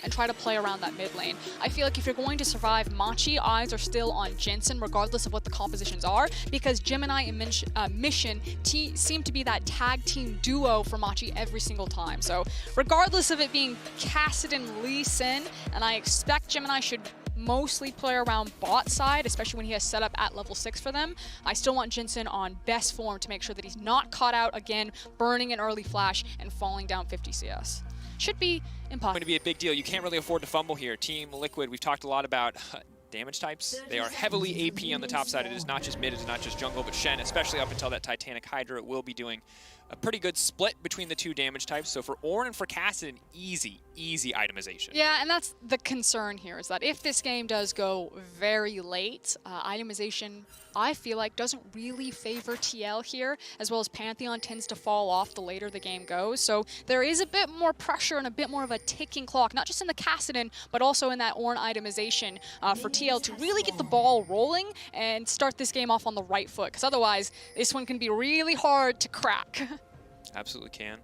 and try to play around that mid lane. I feel like if you're going to survive, Machi, eyes are still on Jensen, regardless of what the compositions are, because Gemini and Mission seem to be that tag team duo for Machi every single time. So regardless of it being Kassadin, Lee Sin, and I expect Gemini should mostly play around bot side, especially when he has set up at level 6 for them. I still want Jensen on best form to make sure that he's not caught out again, burning an early flash and falling down 50 CS. Should be impossible. Going to be a big deal. You can't really afford to fumble here. Team Liquid, we've talked a lot about damage types. They are heavily AP on the top side. It is not just mid, it is not just jungle, but Shen, especially up until that Titanic Hydra, will be doing a pretty good split between the two damage types. So for Ornn and for Kassadin, easy itemization. Yeah, and that's the concern here, is that if this game does go very late, itemization, I feel like, doesn't really favor TL here, as well as Pantheon tends to fall off the later the game goes. So there is a bit more pressure and a bit more of a ticking clock, not just in the Kassadin, but also in that Ornn itemization for TL to really get the ball rolling and start this game off on the right foot, because otherwise this one can be really hard to crack. Absolutely can.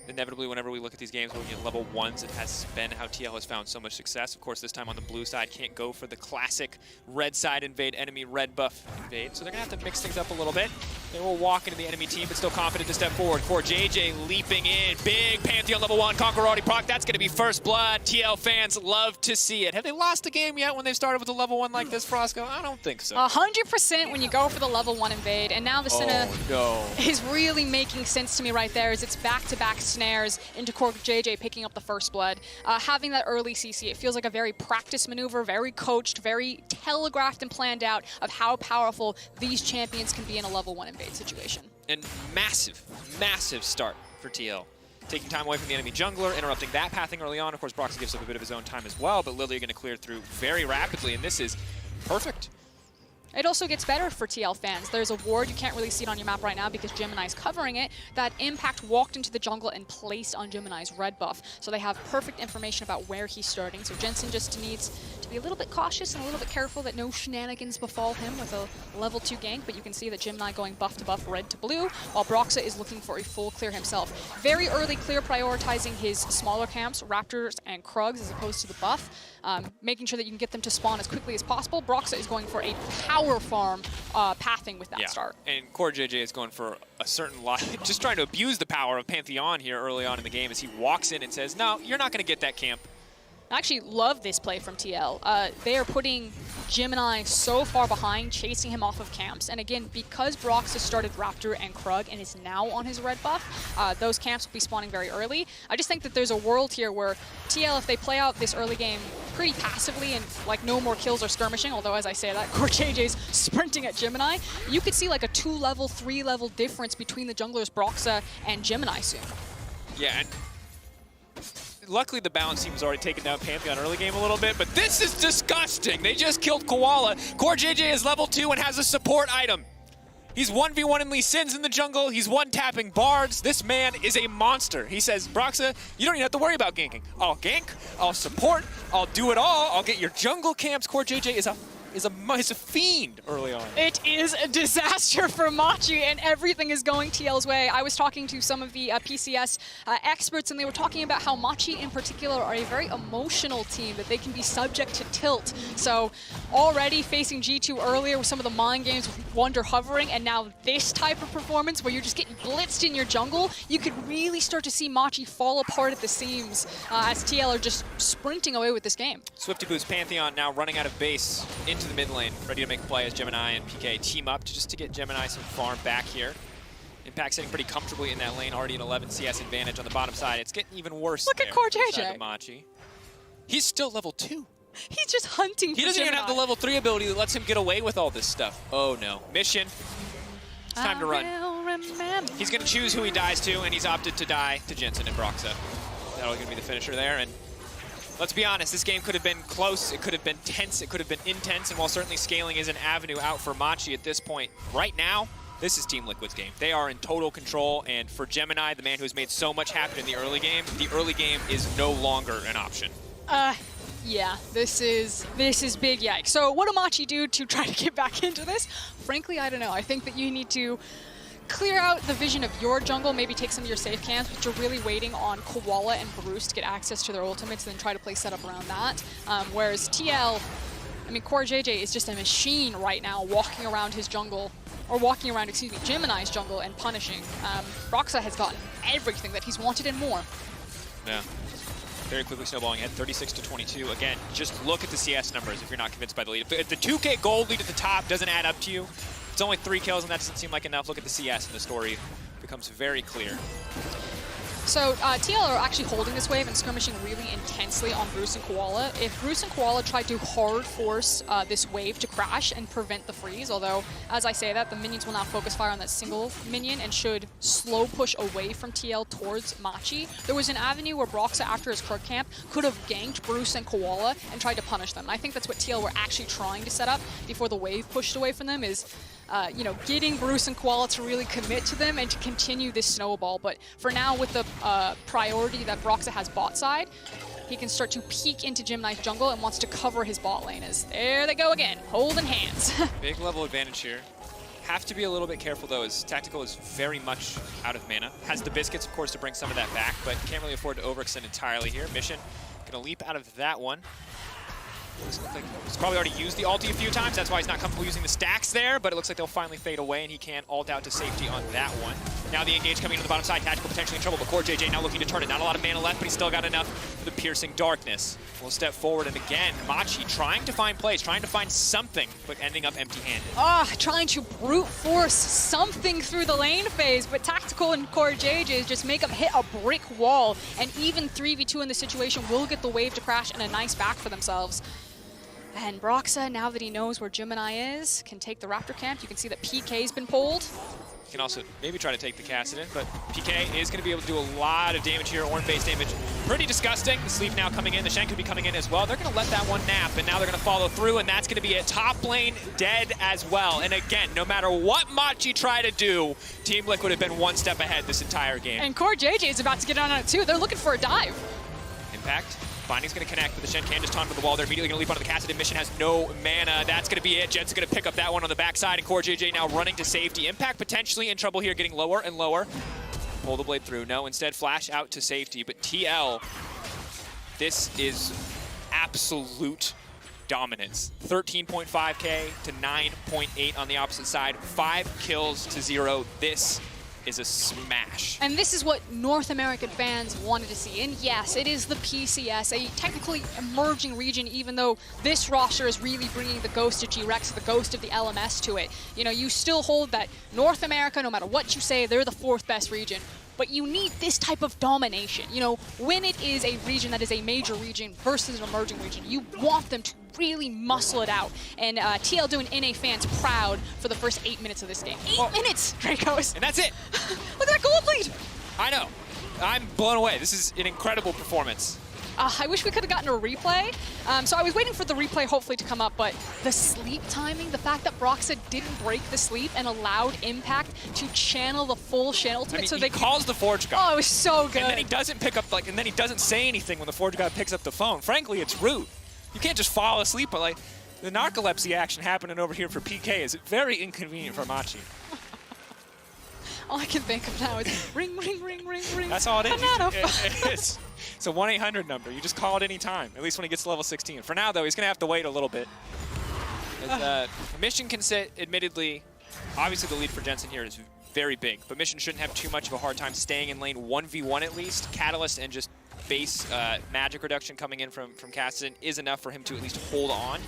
Inevitably, whenever we look at these games where we get level 1s, it has been how TL has found so much success. Of course, this time on the blue side, can't go for the classic red side invade, enemy red buff invade. So they're going to have to mix things up a little bit. They will walk into the enemy team, but still confident to step forward. CoreJJ leaping in. Big Pantheon level 1, Conqueror already proc. That's going to be first blood. TL fans love to see it. Have they lost a game yet when they've started with a level 1 like this, Frosco? I don't think so. 100% when you go for the level 1 invade, and now the Senna no. is really making sense to me right there, as it's back-to-back snares into CoreJJ picking up the first blood. Having that early CC, it feels like a very practiced maneuver, very coached, very telegraphed and planned out of how powerful these champions can be in a level 1 invade situation. And massive start for TL. Taking time away from the enemy jungler, interrupting that pathing early on. Of course, Broxy gives up a bit of his own time as well, but Lily are going to clear through very rapidly, and this is perfect. It also gets better for TL fans. There's a ward, you can't really see it on your map right now because Gemini's covering it, that Impact walked into the jungle and placed on Gemini's red buff. So they have perfect information about where he's starting. So Jensen just needs to be a little bit cautious and a little bit careful that no shenanigans befall him with a level 2 gank, but you can see that Gemini going buff to buff, red to blue, while Broxa is looking for a full clear himself. Very early clear, prioritizing his smaller camps, Raptors and Krugs, as opposed to the buff. Making sure that you can get them to spawn as quickly as possible. Broxa is going for a power farm pathing with that start. And CoreJJ is going for a certain lot, just trying to abuse the power of Pantheon here early on in the game as he walks in and says, no, you're not going to get that camp. I actually love this play from TL. They are putting Gemini so far behind, chasing him off of camps. And again, because Brox has started Raptor and Krug and is now on his red buff, those camps will be spawning very early. I just think that there's a world here where TL, if they play out this early game pretty passively and like no more kills or skirmishing, although as I say that, CoreJJ's sprinting at Gemini, you could see like a 2-level, 3-level difference between the junglers Broxa and Gemini soon. Yeah, and luckily the balance team has already taken down Pantheon early game a little bit, but this is disgusting. They just killed Koala. CoreJJ is level 2 and has a support item. He's 1v1 in Lee Sin's in the jungle. He's one-tapping bards. This man is a monster. He says, Broxa, you don't even have to worry about ganking. I'll gank, I'll support, I'll do it all. I'll get your jungle camps. CoreJJ is a fiend early on. It is a disaster for Machi, and everything is going TL's way. I was talking to some of the PCS experts, and they were talking about how Machi in particular are a very emotional team, that they can be subject to tilt. So already facing G2 earlier with some of the mind games with Wonder hovering, and now this type of performance where you're just getting blitzed in your jungle, you could really start to see Machi fall apart at the seams as TL are just sprinting away with this game. Swifty Boost Pantheon now running out of base into the mid lane, ready to make a play as Gemini and PK team up just to get Gemini some farm back here. Impact sitting pretty comfortably in that lane, already an 11 CS advantage on the bottom side. It's getting even worse. Look at CoreJJ. Machi. He's still level 2. He's just hunting for He doesn't Gemini. even have the level 3 ability that lets him get away with all this stuff. Oh no. Mission. It's time to run. He's going to choose who he dies to, and he's opted to die to Jensen and Broxa. That'll going to be the finisher there. And let's be honest, this game could have been close, it could have been tense, it could have been intense, and while certainly scaling is an avenue out for Machi at this point, right now, this is Team Liquid's game. They are in total control, and for Gemini, the man who has made so much happen in the early game is no longer an option. Yeah, this is big yikes. So what do Machi do to try to get back into this? Frankly, I don't know. I think that you need to clear out the vision of your jungle, maybe take some of your safe camps, but you're really waiting on Koala and Bruce to get access to their ultimates and then try to play setup around that. Whereas TL, I mean, Core JJ is just a machine right now walking around his jungle, or walking around, excuse me, Gemini's jungle and punishing. Broxa has gotten everything that he's wanted and more. Yeah. Very quickly snowballing ahead, 36-22. Again, just look at the CS numbers if you're not convinced by the lead. If the 2K gold lead at the top doesn't add up to you, it's only 3 kills and that doesn't seem like enough. Look at the CS and the story becomes very clear. So TL are actually holding this wave and skirmishing really intensely on Bruce and Koala. If Bruce and Koala tried to hard force this wave to crash and prevent the freeze, although as I say that, the minions will now focus fire on that single minion and should slow push away from TL towards Machi. There was an avenue where Broxa, after his Krug camp, could have ganked Bruce and Koala and tried to punish them. And I think that's what TL were actually trying to set up before the wave pushed away from them is you know, getting Bruce and Koala to really commit to them and to continue this snowball. But for now, with the priority that Broxa has bot side, he can start to peek into Gemini's jungle and wants to cover his bot lane. As there they go again, holding hands. Big level advantage here. Have to be a little bit careful though, as Tactical is very much out of mana. Has the biscuits, of course, to bring some of that back, but can't really afford to overextend entirely here. Mission gonna leap out of that one. Looks like he's probably already used the ulti a few times. That's why he's not comfortable using the stacks there, but it looks like they'll finally fade away, and he can ult out to safety on that one. Now the engage coming in on the bottom side. Tactical potentially in trouble, but Core JJ now looking to turn it. Not a lot of mana left, but he's still got enough for the piercing darkness. We'll step forward, and again, Machi trying to find plays, trying to find something, but ending up empty-handed. Trying to brute force something through the lane phase, but Tactical and Core JJ just make him hit a brick wall, and even 3v2 in this situation will get the wave to crash and a nice back for themselves. And Broxa, now that he knows where Gemini is, can take the Raptor camp. You can see that PK's been pulled. He can also maybe try to take the Kassadin, but PK is going to be able to do a lot of damage here, Ornn-based damage. Pretty disgusting. The sleep now coming in. The Shen could be coming in as well. They're going to let that one nap, and now they're going to follow through, and that's going to be it. Top lane dead as well. And again, no matter what Machi tried to do, Team Liquid have been one step ahead this entire game. And Core JJ is about to get on it too. They're looking for a dive. Impact. Binding's going to connect, but the Shen can just taunt for the wall. They're immediately going to leap onto the Kassadin. Mission has no mana. That's going to be it. Jet's going to pick up that one on the backside, and Core JJ now running to safety. Impact potentially in trouble here, getting lower and lower. Pull the blade through. No, instead flash out to safety. But TL, this is absolute dominance. 13.5k to 9.8 on the opposite side. 5 kills to 0. This is a smash. And this is what North American fans wanted to see. And yes, it is the PCS, a technically emerging region, even though this roster is really bringing the ghost of G-Rex, the ghost of the LMS to it. You know, you still hold that North America, no matter what you say, they're the 4th best region. But you need this type of domination. You know, when it is a region that is a major region versus an emerging region, you want them to really muscle it out. And TL doing NA fans proud for the first 8 minutes of this game. 8 minutes, Dracos. And that's it. Look at that gold lead. I know. I'm blown away. This is an incredible performance. I wish we could have gotten a replay. So I was waiting for the replay hopefully to come up, but the sleep timing, the fact that Broxa didn't break the sleep and allowed Impact to channel the full Shen ultimate, I mean, so he they calls the Forge God. Oh, it was so good. And then he doesn't pick up, and then he doesn't say anything when the Forge God picks up the phone. Frankly, it's rude. You can't just fall asleep, but like the narcolepsy action happening over here for PK is very inconvenient for Machi. All I can think of now is ring, ring, ring, ring, ring. That's all it is. Banana. It's a 1-800 number. You just call it any time, at least when he gets to level 16. For now, though, he's going to have to wait a little bit. Mission can sit, admittedly, obviously the lead for Jensen here is very big, but Mission shouldn't have too much of a hard time staying in lane 1v1 at least. Catalyst and just base magic reduction coming in from Kassadin is enough for him to at least hold on.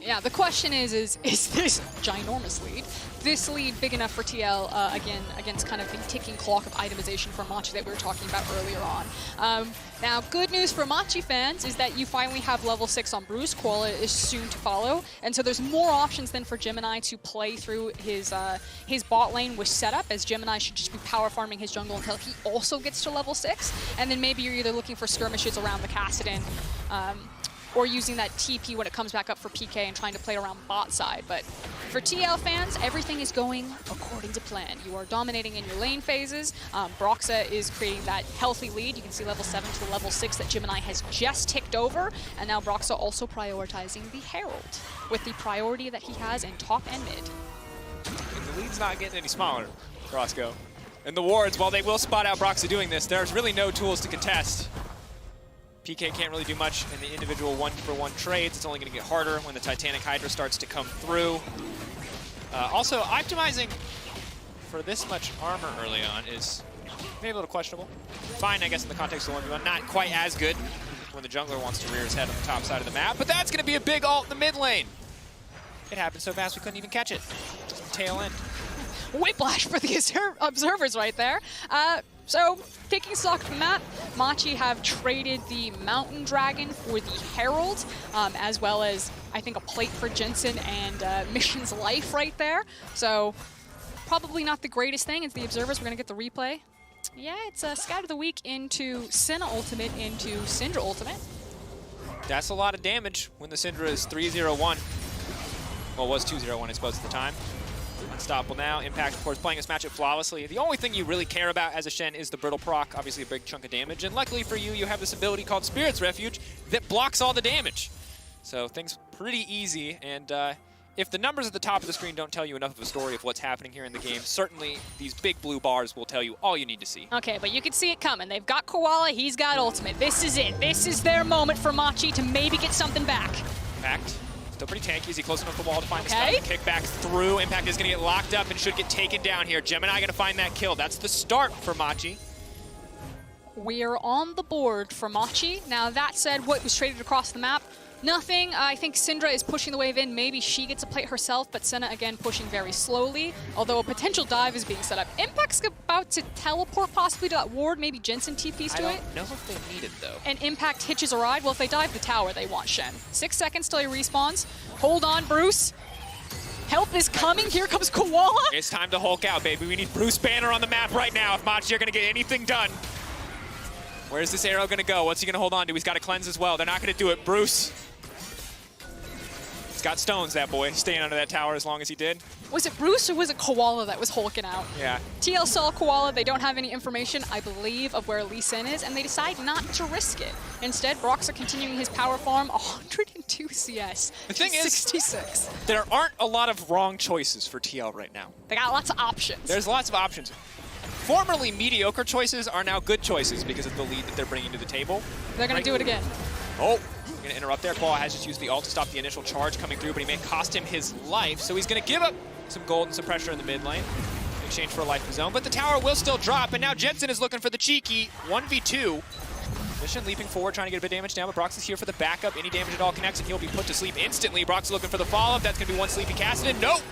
Yeah, the question is this ginormous lead, this lead big enough for TL, again, against kind of the ticking clock of itemization for Machi that we were talking about earlier on. Now, good news for Machi fans is that you finally have level 6 on Bruce. Koala is soon to follow, and so there's more options than for Gemini to play through his bot lane with setup, as Gemini should just be power farming his jungle until he also gets to level 6, and then maybe you're either looking for skirmishes around the Kassadin, or using that TP when it comes back up for PK and trying to play around bot side. But for TL fans, everything is going according to plan. You are dominating in your lane phases. Broxa is creating that healthy lead. You can see level 7 to level 6 that Gemini has just ticked over. And now Broxa also prioritizing the Herald with the priority that he has in top and mid. And the lead's not getting any smaller. Roscoe. And the wards, while they will spot out Broxah doing this, there's really no tools to contest. PK can't really do much in the individual one-for-one trades. It's only going to get harder when the Titanic Hydra starts to come through. Also, optimizing for this much armor early on is maybe a little questionable. Fine, I guess, in the context of 1v1. Not quite as good when the jungler wants to rear his head on the top side of the map, but that's going to be a big ult in the mid lane. It happened so fast we couldn't even catch it. Just the tail end. Whiplash for the observers right there. So, taking stock from that, MACHI have traded the Mountain Dragon for the Herald, as well as, I think, a plate for Jensen and Mission's life right there. So, probably not the greatest thing. It's the observers. We're going to get the replay. Yeah, it's a Scout of the Week into Senna Ultimate into Syndra Ultimate. That's a lot of damage when the Syndra is 3-0-1. Well, it was 2-0-1, I suppose, at the time. Unstoppable now. Impact, of course, playing this matchup flawlessly. The only thing you really care about as a Shen is the Brittle proc, obviously a big chunk of damage. And luckily for you, you have this ability called Spirit's Refuge that blocks all the damage. So things pretty easy. And if the numbers at the top of the screen don't tell you enough of a story of what's happening here in the game, certainly these big blue bars will tell you all you need to see. Okay, but you can see it coming. They've got Koala, he's got Ultimate. This is it. This is their moment for MACHI to maybe get something back. Impact, still pretty tanky. Is he close enough to the wall to find the stun? Kick back through. Impact is going to get locked up and should get taken down here. Gemini going to find that kill. That's the start for MACHI. We are on the board for MACHI. Now, that said, what was traded across the map? Nothing. I think Syndra is pushing the wave in. Maybe she gets a plate herself, but Senna, again, pushing very slowly, although a potential dive is being set up. Impact's about to teleport possibly to that ward. Maybe Jensen TPs to it. I don't know if they need it, though. And Impact hitches a ride. Well, if they dive the tower, they want Shen. 6 seconds till he respawns. Hold on, Bruce. Help is coming. Here comes Koala. It's time to Hulk out, baby. We need Bruce Banner on the map right now if MACHI are going to get anything done. Where's this arrow going to go? What's he going to hold on to? He's got to cleanse as well. They're not going to do it. Bruce. He's got stones, that boy, staying under that tower as long as he did. Was it Bruce or was it Koala that was hulking out? Yeah. TL saw Koala. They don't have any information, I believe, of where Lee Sin is, and they decide not to risk it. Instead, Broxah continuing his power farm, 102 CS. The thing is, 66. There aren't a lot of wrong choices for TL right now. They got lots of options. There's lots of options. Formerly mediocre choices are now good choices because of the lead that they're bringing to the table. They're going to do it again. Oh, going to interrupt there. Koala has just used the ult to stop the initial charge coming through, but he may cost him his life, so he's going to give up some gold and some pressure in the mid lane in exchange for a life of his own. But the tower will still drop, and now Jensen is looking for the cheeky 1v2. Mission leaping forward, trying to get a bit of damage down, but Brox is here for the backup. Any damage at all connects, and he'll be put to sleep instantly. Brox looking for the follow-up. That's going to be one sleepy Cassidy. Nope.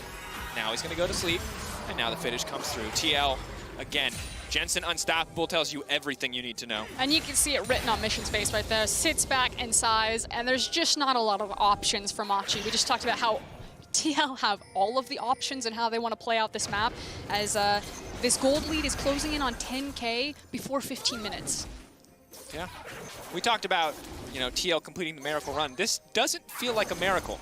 Now he's going to go to sleep, and now the finish comes through. TL, again, Jensen Unstoppable tells you everything you need to know. And you can see it written on Mission's face right there. Sits back in size, and there's just not a lot of options for MACHI. We just talked about how TL have all of the options and how they want to play out this map, as this gold lead is closing in on 10K before 15 minutes. Yeah. We talked about, you know, TL completing the miracle run. This doesn't feel like a miracle.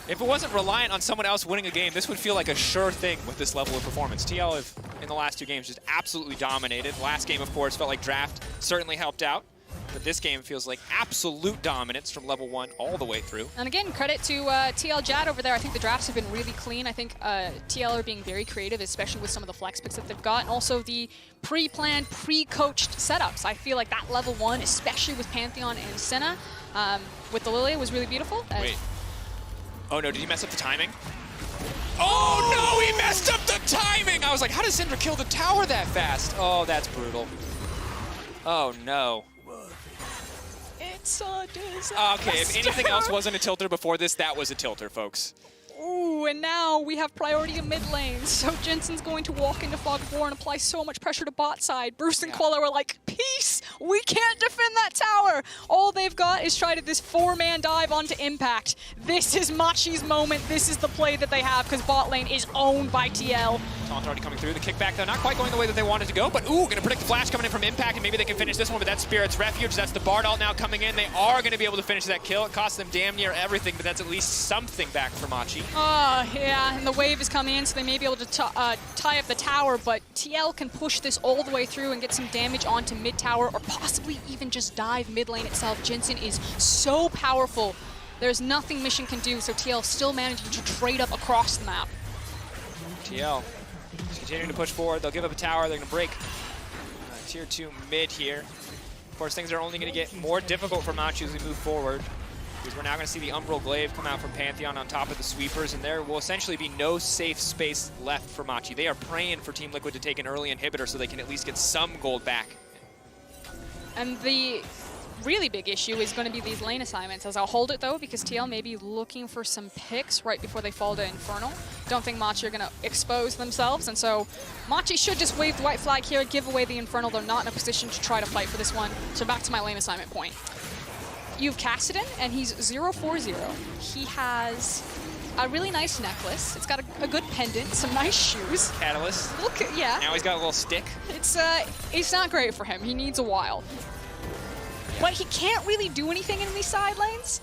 If it wasn't reliant on someone else winning a game, this would feel like a sure thing with this level of performance. TL have, in the last 2 games, just absolutely dominated. Last game, of course, felt like draft certainly helped out. But this game feels like absolute dominance from level 1 all the way through. And again, credit to TL Jad over there. I think the drafts have been really clean. I think TL are being very creative, especially with some of the flex picks that they've got, and also the pre-planned, pre-coached setups. I feel like that level 1, especially with Pantheon and Senna, with the Lilia, was really beautiful. Wait. Oh no, did he mess up the timing? Oh no, he messed up the timing! I was like, how does Syndra kill the tower that fast? Oh, that's brutal. Oh no. It's a disaster. Okay, if anything else wasn't a tilter before this, that was a tilter, folks. Ooh, and now we have priority in mid lane. So Jensen's going to walk into Fog of War and apply so much pressure to bot side. Bruce and Koala were like, peace! We can't defend that tower! All they've got is tried this 4-man dive onto Impact. This is MACHI's moment. This is the play that they have because bot lane is owned by TL. Taunt already coming through. The kickback, though, not quite going the way that they wanted to go, but ooh, gonna predict the flash coming in from Impact, and maybe they can finish this one, but that's Spirit's Refuge. That's the Bard ult now coming in. They are gonna be able to finish that kill. It costs them damn near everything, but that's at least something back for MACHI. Yeah, and the wave is coming in, so they may be able to tie up the tower, but TL can push this all the way through and get some damage onto mid tower, or possibly even just dive mid lane itself. Jensen is so powerful. There's nothing Mission can do, so TL still managing to trade up across the map. TL Just continuing to push forward. They'll give up a tower. They're going to break tier 2 mid here. Of course, things are only going to get more difficult for Machi as we move forward, because we're now going to see the Umbral Glaive come out from Pantheon on top of the sweepers, and there will essentially be no safe space left for Machi. They are praying for Team Liquid to take an early inhibitor so they can at least get some gold back. And the really big issue is going to be these lane assignments, as I'll hold it though, because TL may be looking for some picks right before they fall to Infernal. Don't think Machi are going to expose themselves, and so Machi should just wave the white flag here, give away the Infernal. They're not in a position to try to fight for this one. So back to my lane assignment point. You have Kassadin, and he's 0-4-0. He has a really nice necklace. It's got a good pendant, some nice shoes. Catalyst. Look, yeah. Now he's got a little stick. It's not great for him. He needs a while. But he can't really do anything in these side lanes.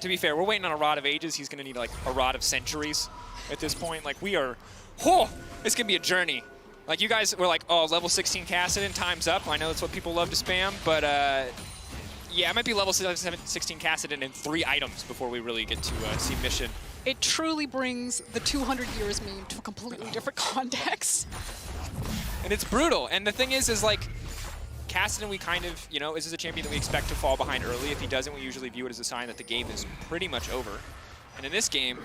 To be fair, we're waiting on a Rod of Ages. He's going to need like a Rod of Centuries at this point. Like we are, oh, it's going to be a journey. Like you guys were like, oh, level 16 Kassadin, time's up. I know that's what people love to spam, but yeah, it might be level 16 Kassadin in 3 items before we really get to see Mission. It truly brings the 200 years meme to a completely different context. And it's brutal. And the thing is like, Kassadin, we kind of, you know, this is a champion that we expect to fall behind early. If he doesn't, we usually view it as a sign that the game is pretty much over. And in this game,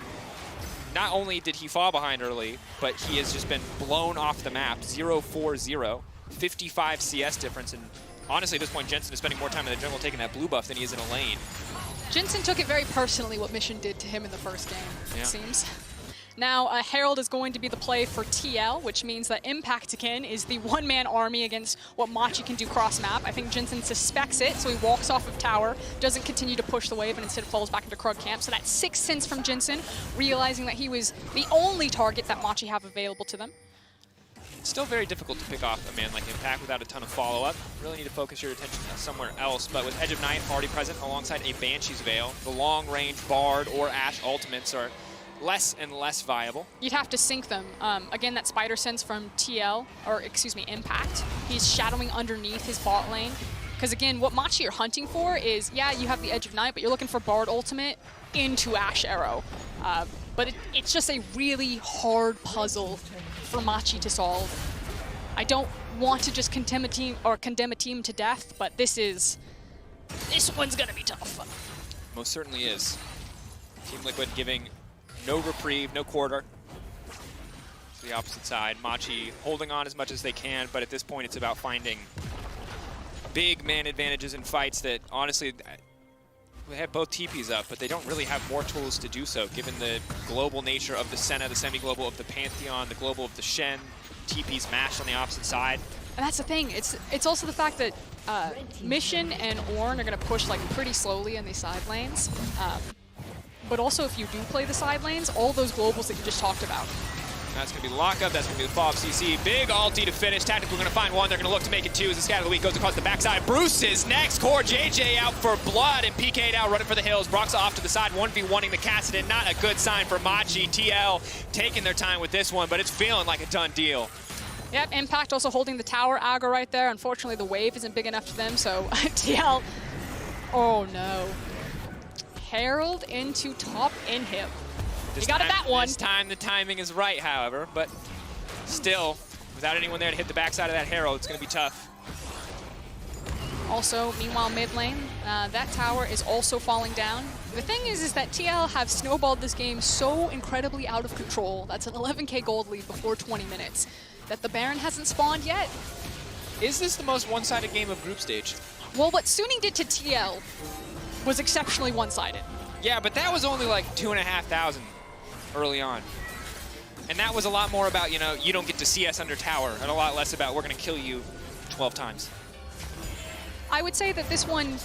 not only did he fall behind early, but he has just been blown off the map. 0-4-0, 55 CS difference. And honestly, at this point, Jensen is spending more time in the jungle taking that blue buff than he is in a lane. Jensen took it very personally what Mission did to him in the first game, it seems. Now, Herald is going to be the play for TL, which means that Impact again is the one-man army against what Machi can do cross-map. I think Jensen suspects it, so he walks off of tower, doesn't continue to push the wave, and instead falls back into Krug camp. So that's 6 cents from Jensen, realizing that he was the only target that Machi have available to them. It's still very difficult to pick off a man like Impact without a ton of follow-up. Really need to focus your attention somewhere else, but with Edge of Night already present alongside a Banshee's Veil, the long-range Bard or Ashe ultimates are less and less viable. You'd have to sync them. Again, that Spider Sense from TL, or excuse me, Impact. He's shadowing underneath his bot lane. Because again, what Machi are hunting for is, yeah, you have the Edge of Night, but you're looking for Bard ultimate into Ashe Arrow. But it's just a really hard puzzle for Machi to solve. I don't want to just condemn a team to death, but this one's gonna be tough. Most certainly is. Team Liquid giving no reprieve, no quarter to the opposite side. Machi holding on as much as they can, but at this point it's about finding big man advantages in fights that honestly, they have both TPs up, but they don't really have more tools to do so, given the global nature of the Senna, the semi-global of the Pantheon, the global of the Shen, TPs mashed on the opposite side. And that's the thing, it's also the fact that Mission and Ornn are gonna push like pretty slowly in these side lanes. But also, if you do play the side lanes, all those globals that you just talked about. That's going to be the lockup. That's going to be the follow-up CC. Big ulti to finish. Tactical going to find one. They're going to look to make it 2 as the Scatter of the Week goes across the backside. Bruce is next. Core JJ out for blood and PK'd out, running for the hills. Broxah off to the side, 1v1ing the Kassadin. Not a good sign for Machi. TL taking their time with this one, but it's feeling like a done deal. Yep, Impact also holding the tower aggro right there. Unfortunately, the wave isn't big enough for them, so TL... Oh, no. Herald into top inhib. You got it that one. This time the timing is right, however, but still, without anyone there to hit the backside of that Herald, it's going to be tough. Also, meanwhile, mid lane, that tower is also falling down. The thing is that TL have snowballed this game so incredibly out of control. That's an 11k gold lead before 20 minutes. That the Baron hasn't spawned yet. Is this the most one-sided game of group stage? Well, what Suning did to TL was exceptionally one-sided. Yeah, but that was only like 2,500 early on. And that was a lot more about, you know, you don't get to see us under tower, and a lot less about we're going to kill you 12 times. I would say that this one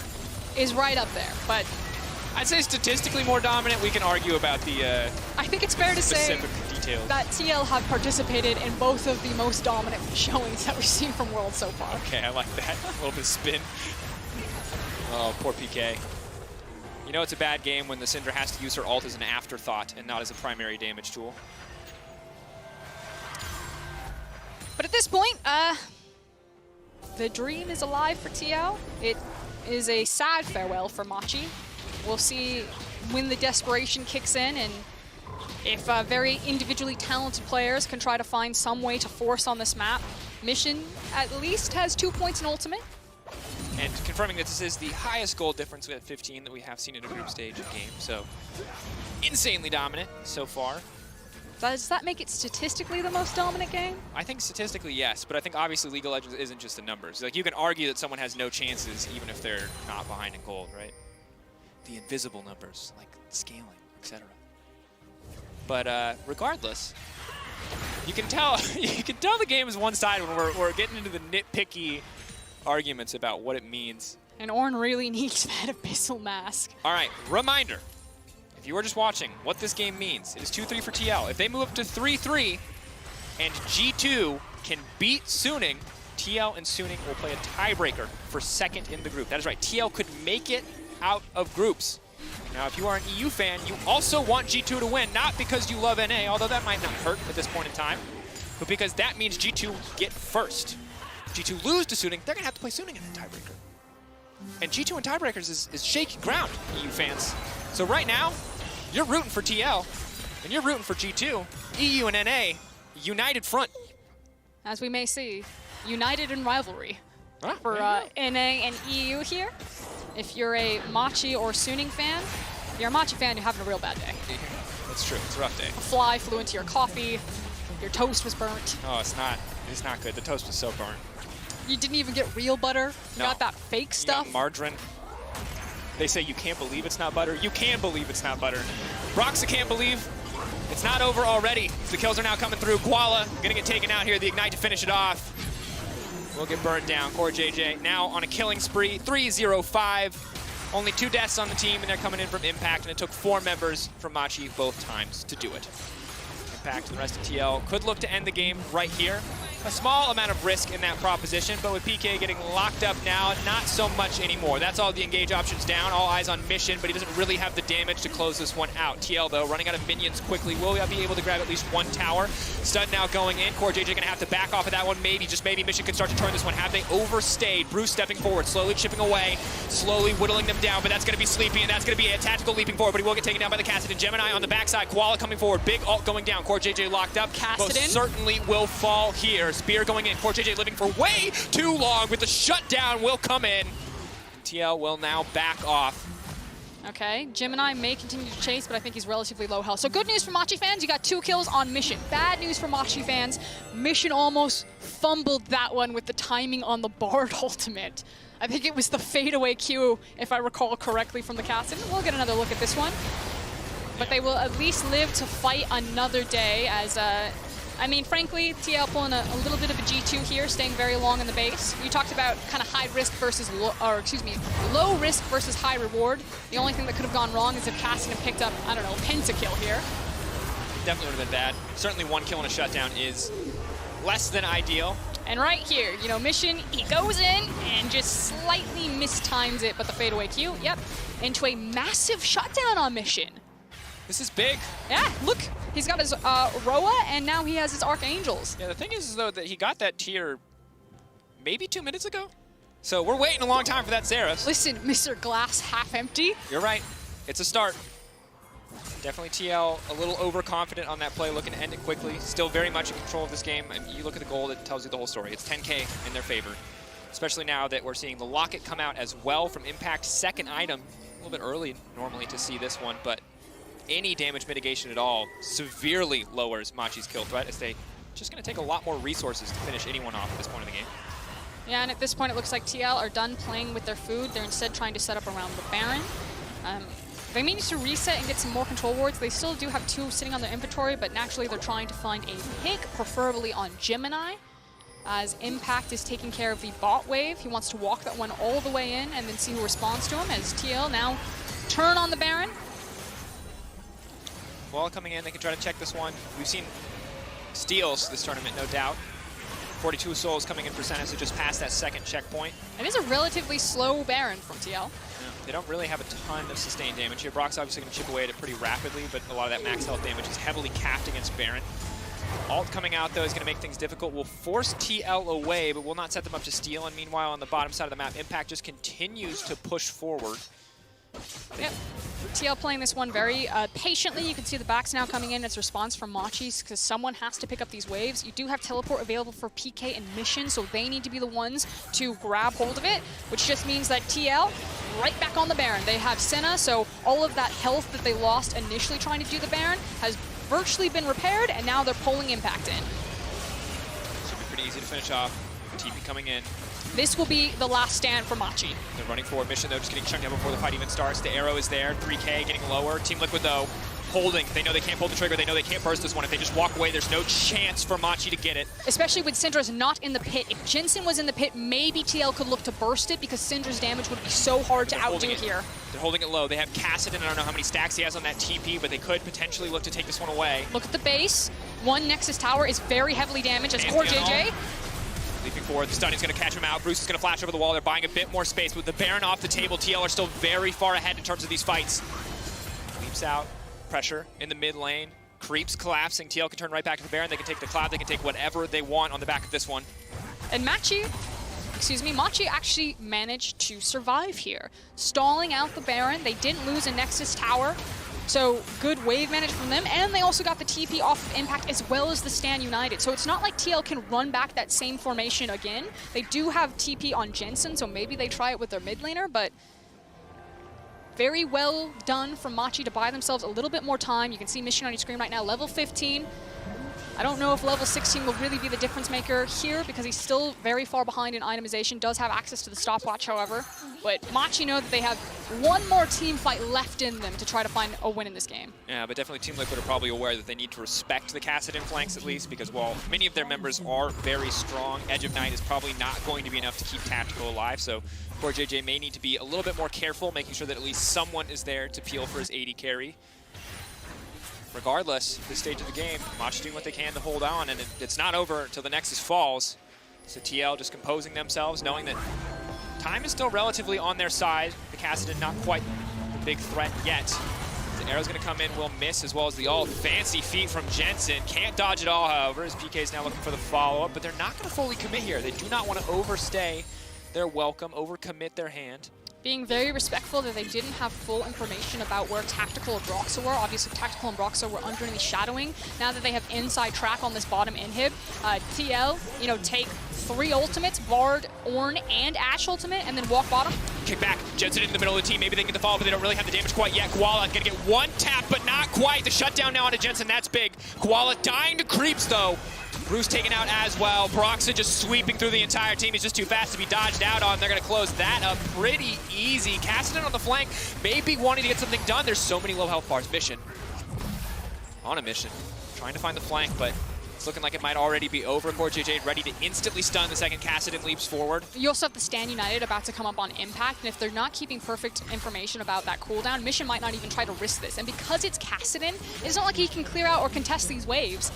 is right up there, but... I'd say statistically more dominant. We can argue about the I think it's fair to say details. That TL have participated in both of the most dominant showings that we've seen from World so far. Okay, I like that. A little bit of spin. Oh, poor PK. You know it's a bad game when the Syndra has to use her ult as an afterthought and not as a primary damage tool. But at this point, the dream is alive for TL. It is a sad farewell for Machi. We'll see when the desperation kicks in and If very individually talented players can try to find some way to force on this map, Mission at least has 2 points in Ultimate. And confirming that this is the highest goal difference at 15 that we have seen in a group stage game. So insanely dominant so far. Does that make it statistically the most dominant game? I think statistically, yes, but I think obviously League of Legends isn't just the numbers. Like, you can argue that someone has no chances even if they're not behind in gold, right? The invisible numbers, like scaling, etc. But regardless, you can tell the game is one-sided when we're getting into the nitpicky arguments about what it means. And Ornn really needs that Abyssal Mask. All right, reminder. If you are just watching what this game means, it is 2-3 for TL. If they move up to 3-3 and G2 can beat Suning, TL and Suning will play a tiebreaker for second in the group. That is right, TL could make it out of groups. Now, if you are an EU fan, you also want G2 to win, not because you love NA, although that might not hurt at this point in time, but because that means G2 get first. If G2 lose to Suning, they're gonna have to play Suning in the tiebreaker. And G2 in tiebreakers is shaky ground, EU fans. So right now, you're rooting for TL, and you're rooting for G2. EU and NA, united front. As we may see, united in rivalry for NA and EU here. If you're a Machi or Suning fan, if you're a Machi fan, you're having a real bad day. That's true, it's a rough day. A fly flew into your coffee, your toast was burnt. Oh, it's not good. The toast was so burnt. You didn't even get real butter. You got that fake stuff. You got margarine. They say you can't believe it's not butter. You can believe it's not butter. Broxa can't believe it's not over already. The kills are now coming through. Koala gonna get taken out here. The Ignite to finish it off. We'll get burned down. Core JJ now on a killing spree. 3-0-5. Only 2 deaths on the team, and they're coming in from Impact, and it took 4 members from Machi both times to do it. Impact and the rest of TL could look to end the game right here. A small amount of risk in that proposition, but with PK getting locked up now, not so much anymore. That's all the engage options down, all eyes on Mission, but he doesn't really have the damage to close this one out. TL, though, running out of minions quickly. Will be able to grab at least 1 tower. Stud now going in. Core JJ gonna have to back off of that one. Maybe, just maybe, Mission could start to turn this one. Have they overstayed? Bruce stepping forward, slowly chipping away, slowly whittling them down, but that's gonna be Sleepy, and that's gonna be a tactical leaping forward, but he will get taken down by the Kassadin. Gemini on the backside, Koala coming forward, big ult going down. Core JJ locked up. Kassadin most certainly will fall here. Spear going in. Core JJ living for way too long, with the shutdown will come in. TL will now back off. Okay, Gemini may continue to chase, but I think he's relatively low health. So good news for Machi fans, you got 2 kills on Mission. Bad news for Machi fans, Mission almost fumbled that one with the timing on the Bard ultimate. I think it was the fadeaway Q, if I recall correctly, from the Kassadin. We'll get another look at this one. But they will at least live to fight another day as, I mean, frankly, TL pulling a little bit of a G2 here, staying very long in the base. You talked about kind of high risk versus, low risk versus high reward. The only thing that could have gone wrong is if Kassadin picked up, I don't know, pentakill here. Definitely would have been bad. Certainly 1 kill and a shutdown is less than ideal. And right here, you know, Mission, he goes in and just slightly mistimes it, but the fadeaway Q, yep, into a massive shutdown on Mission. This is big. Yeah, look, he's got his Roa, and now he has his Archangels. Yeah, the thing is, though, that he got that tier maybe 2 minutes ago. So we're waiting a long time for that Xerath. Listen, Mr. Glass half empty. You're right. It's a start. Definitely TL a little overconfident on that play, looking to end it quickly. Still very much in control of this game. And you look at the gold, it tells you the whole story. It's 10K in their favor, especially now that we're seeing the Locket come out as well from Impact's second item. A little bit early normally to see this one, but any damage mitigation at all severely lowers Machi's kill threat, as they just going to take a lot more resources to finish anyone off at this point in the game. Yeah, and at this point it looks like TL are done playing with their food. They're instead trying to set up around the Baron. They may need to reset and get some more control wards. They still do have 2 sitting on their inventory, but naturally they're trying to find a pick, preferably on Gemini, as Impact is taking care of the bot wave. He wants to walk that one all the way in and then see who responds to him, as TL now turn on the Baron. Koala coming in, they can try to check this one. We've seen steals this tournament, no doubt. 42 souls coming in for Senna, so just past that second checkpoint. It is a relatively slow Baron from TL. Yeah, they don't really have a ton of sustained damage here. Brock's obviously going to chip away at it pretty rapidly, but a lot of that max health damage is heavily capped against Baron. Ult coming out, though, is going to make things difficult. Will force TL away, but will not set them up to steal. And meanwhile, on the bottom side of the map, Impact just continues to push forward. Yep. TL playing this one very patiently. You can see the backs now coming in as response from MACHI because someone has to pick up these waves. You do have teleport available for PK and Mission, so they need to be the ones to grab hold of it, which just means that TL right back on the Baron. They have Senna, so all of that health that they lost initially trying to do the Baron has virtually been repaired, and now they're pulling Impact in. Should be pretty easy to finish off. TP coming in. This will be the last stand for MACHI. They're running forward. Mission, though, just getting chunked out before the fight even starts. The arrow is there. 3K getting lower. Team Liquid, though, holding. They know they can't pull the trigger. They know they can't burst this one. If they just walk away, there's no chance for MACHI to get it. Especially with Syndra's not in the pit. If Jensen was in the pit, maybe TL could look to burst it because Syndra's damage would be so hard to outdo here. They're holding it low. They have Kassadin. I don't know how many stacks he has on that TP, but they could potentially look to take this one away. Look at the base. One Nexus tower is very heavily damaged as Core JJ. Leaping forward, the stun is going to catch him out. Bruce is going to flash over the wall. They're buying a bit more space. With the Baron off the table, TL are still very far ahead in terms of these fights. Leaps out, pressure in the mid lane. Creeps collapsing. TL can turn right back to the Baron. They can take the Cloud. They can take whatever they want on the back of this one. And MACHI actually managed to survive here. Stalling out the Baron. They didn't lose a Nexus tower. So good wave management from them, and they also got the TP off of Impact as well as the Stand United. So it's not like TL can run back that same formation again. They do have TP on Jensen, so maybe they try it with their mid laner, but very well done from MACHI to buy themselves a little bit more time. You can see Mission on your screen right now, level 15. I don't know if level 16 will really be the difference maker here because he's still very far behind in itemization, does have access to the stopwatch, however. But MACHI know that they have one more team fight left in them to try to find a win in this game. Yeah, but definitely Team Liquid are probably aware that they need to respect the Kassadin flanks at least, because while many of their members are very strong, Edge of Night is probably not going to be enough to keep Tactical alive, so Core JJ may need to be a little bit more careful, making sure that at least someone is there to peel for his AD carry. Regardless, this stage of the game, MACHI doing what they can to hold on, and it's not over until the Nexus falls. So TL just composing themselves, knowing that time is still relatively on their side. The Kassadin not quite the big threat yet. The arrow's going to come in, will miss, as well as the all fancy feet from Jensen. Can't dodge it all, however, as PK is now looking for the follow-up, but they're not going to fully commit here. They do not want to overstay their welcome, overcommit their hand. Being very respectful that they didn't have full information about where Tactical and Broxah were. Obviously, Tactical and Broxah were underneath shadowing. Now that they have inside track on this bottom inhib, TL, take 3 ultimates, Bard, Ornn, and Ashe ultimate, and then walk bottom. Kick back, Jensen in the middle of the team. Maybe they can get the follow, but they don't really have the damage quite yet. Koala gonna get one tap, but not quite. The shutdown now onto Jensen, that's big. Koala dying to creeps, though. Bruce taken out as well. Broxah just sweeping through the entire team. He's just too fast to be dodged out on. They're going to close that up pretty easy. Kassadin on the flank, maybe wanting to get something done. There's so many low health bars. Mission. On a mission. Trying to find the flank, but it's looking like it might already be over. Core JJ ready to instantly stun the second Kassadin leaps forward. You also have the Stand United about to come up on Impact, and if they're not keeping perfect information about that cooldown, Mission might not even try to risk this. And because it's Kassadin, it's not like he can clear out or contest these waves.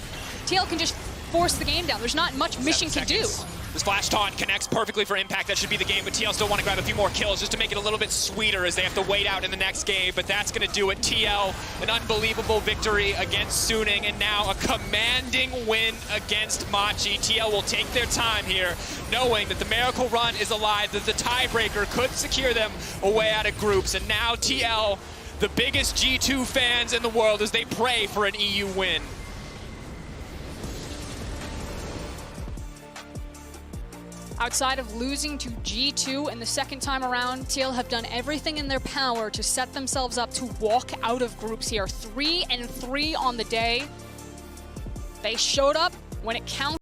TL can just force the game down. There's not much Mission can do. This flash taunt connects perfectly for Impact. That should be the game, but TL still want to grab a few more kills just to make it a little bit sweeter as they have to wait out in the next game, but that's going to do it. TL, an unbelievable victory against Suning, and now a commanding win against MACHI. TL will take their time here, knowing that the Miracle Run is alive, that the tiebreaker could secure them away out of groups, and now TL, the biggest G2 fans in the world, as they pray for an EU win. Outside of losing to G2 in the second time around, TL have done everything in their power to set themselves up to walk out of groups here. 3-3 on the day. They showed up when it counted.